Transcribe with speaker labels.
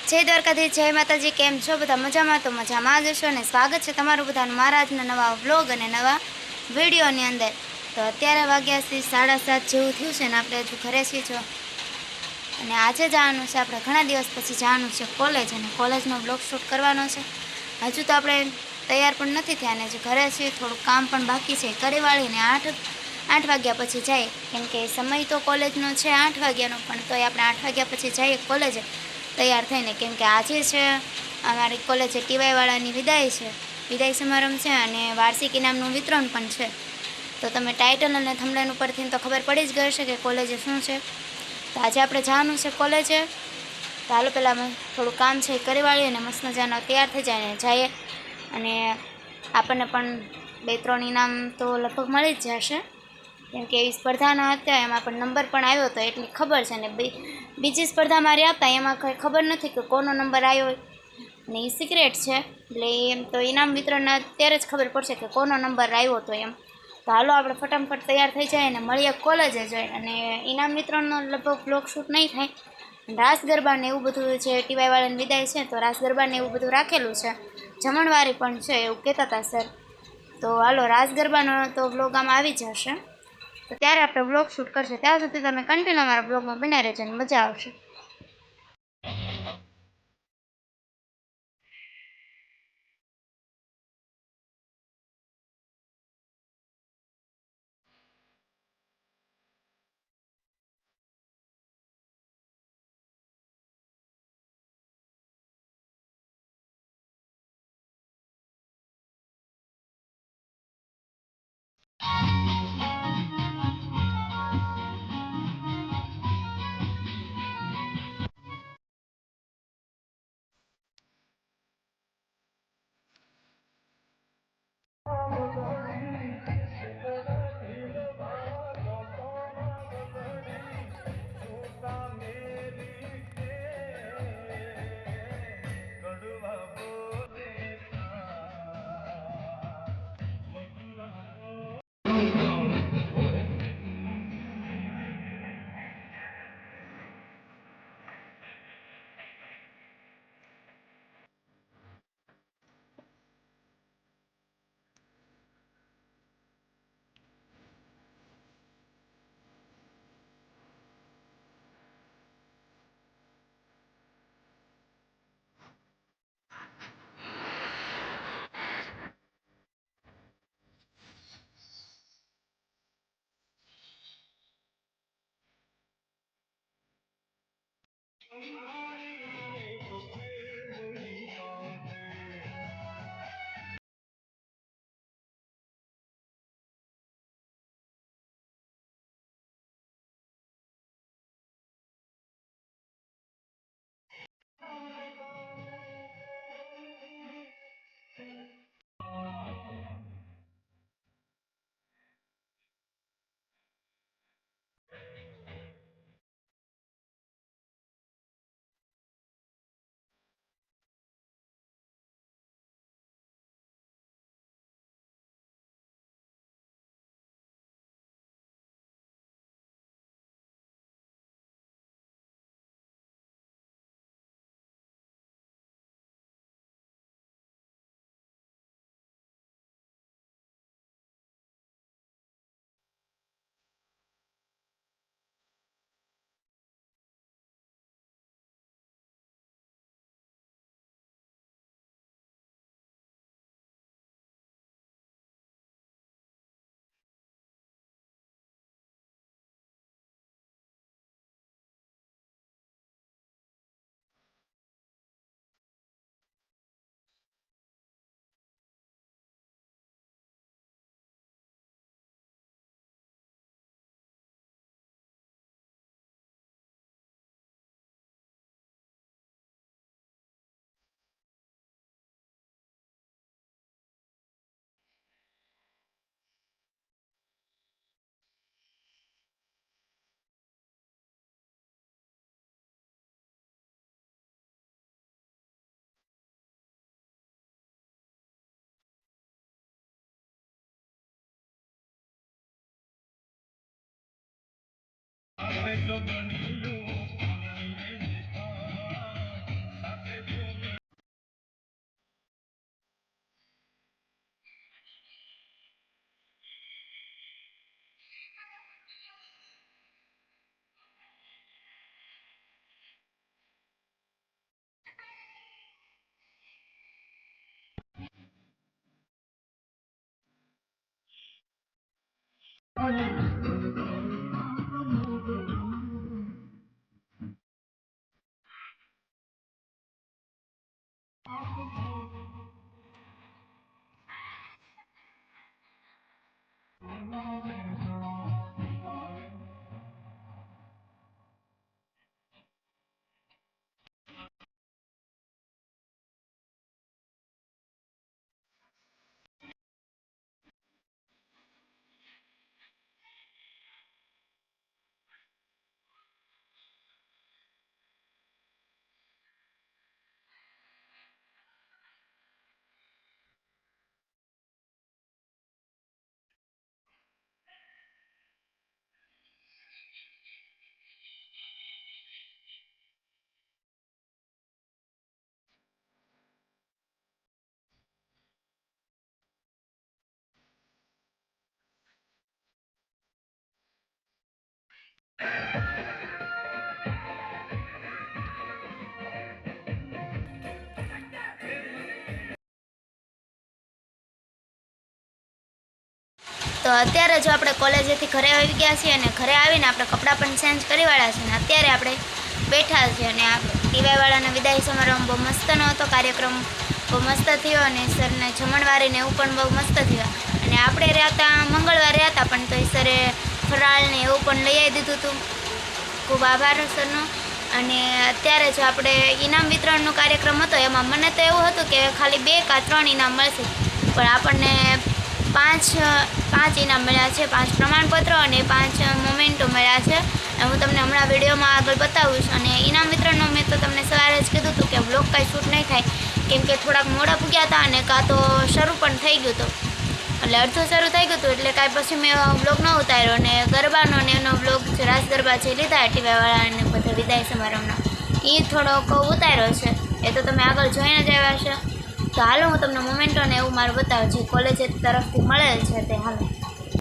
Speaker 1: जय द्वारकाधीश, जय माताजी। केम छो बधा मजामां? तो मजामां ज हशो ने स्वागत है तमारुं बधानुं मारा आजना नवा व्लॉग अने नवा विडियोनी अंदर। तो अत्यारे वाग्या छे 7:30 जेवुं थयुं छे ने आपणे हजू घरे छीए छो अने आजे जवानुं छे। आपणे घणा दिवस पछी जवानुं छे कॉलेज अने कॉलेजनो व्लॉग शूट करवानो छे। हजू तो आपणे तैयार पण नथी थया ने हजू घरे छीए, थोडुं काम पण बाकी छे। करी वाळीने 8 वाग्या पछी जाए, केम के समय तो कॉलेजनो छे 8 वाग्यानो, पण तोय आपणे 8 वाग्या पछी जाए कॉलेजे तैयार थईने, केम के आजे छे अमारी कॉलेजे टीवाय वाळानी विदाय छे, विदाय समारंभ छे अने वार्षिक इनामनुं वितरण पण छे। तो तमे टाइटल अने थंबनेल उपरथी तो खबर पड़ी ज गई हशे के कॉलेजे शुं छे। तो आज आपणे जवानुं छे कॉलेजे। तो हालो पहेला अमे थोडुं काम छे करी वाळीए अने मस्त मजानो तैयार थई जाए जाए अने आपणे पण 2-3 इनाम तो लगभग मळी ज जशे, केम के ए स्पर्धाना हता एमां पण नंबर पण आव्यो तो एटली खबर छे ने बीजी स्पर्धा मां रह्या हता एमां कंई खबर नथी के कोनो नंबर आव्यो ने ए सीक्रेट छे, એટલે એમ તો ઇનામ વિતરણના ત્યારે જ ખબર પડશે કે કોનો નંબર આવ્યો તો એમ। તો હાલો આપણે ફટાફટ તૈયાર થઈ જાય અને મળીએ કોલેજે જઈ। અને ઇનામ વિતરણનો લગભગ બ્લોગ શૂટ નહીં થાય, રાસ ગરબા ને એવું બધું છે, ટીવાય વાળાની વિદાય છે તો રાસ ગરબા ને એવું બધું રાખેલું છે, જમણવારી પણ છે એવું કહેતા હતા સર। તો હાલો રાસ ગરબાનો તો વ્લોગ આમાં આવી જશે, તો ત્યારે આપણે વ્લોગ શૂટ કરશે। ત્યાં સુધી તમે કન્ટિન્યુ અમારા વ્લોગમાં બન્યા રહેજો અને મજા આવશે। તો અત્યારે જો આપણે કોલેજેથી ઘરે આવી ગયા છીએ અને ઘરે આવીને આપણે કપડાં પણ ચેન્જ કરી વાળા છે. અને અત્યારે આપણે બેઠા છીએ અને આપણે ટીવાયવાળાના વિદાય સમારંભ બહુ મસ્તનો હતો. કાર્યક્રમ બહુ મસ્ત થયો અને સરને જમણવારીને એવું પણ બહુ મસ્ત થયા. અને આપણે રહ્યા હતા મંગળવારે હતા, પણ તો એ સરે ફરાળને એવું પણ લઈ આવી દીધું હતું. ખૂબ આભાર સરનો. અને અત્યારે જો આપણે ઇનામ વિતરણનો કાર્યક્રમ હતો, એમાં મને તો એવું હતું કે ખાલી 2 કે 3 ઇનામ મળશે, પણ આપણને 5 ઇનામ મળ્યા છે. 5 પ્રમાણપત્રો અને 5 મોમેન્ટો મળ્યા છે. હું તમને હમણાં વિડીયોમાં આગળ બતાવીશ. અને ઇનામ વિતરણનો મેં તો તમને સવારે જ કીધું હતું કે બ્લોગ કાંઈ શૂટ નહીં થાય, કેમ કે થોડાક મોડા પૂગ્યા હતા અને કાં તો શરૂ પણ થઈ ગયું હતું, એટલે અડધું શરૂ થઈ ગયું હતું, એટલે કાંઈ પછી મેં બ્લોગ ન ઉતાર્યો. અને ગરબાનો ને એનો બ્લોગ રાસ ગરબા જે લીધા ટીવાયવાળાને બધા વિદાય સમારંભનો, એ થોડોક ઉતાર્યો છે. એ તો તમે આગળ જોઈને જ આવ્યા છે. તો હાલો હું તમને મોમેન્ટો ને એવું મારું બતાવું જે કોલેજ તરફથી મળેલ છે તે. હાલો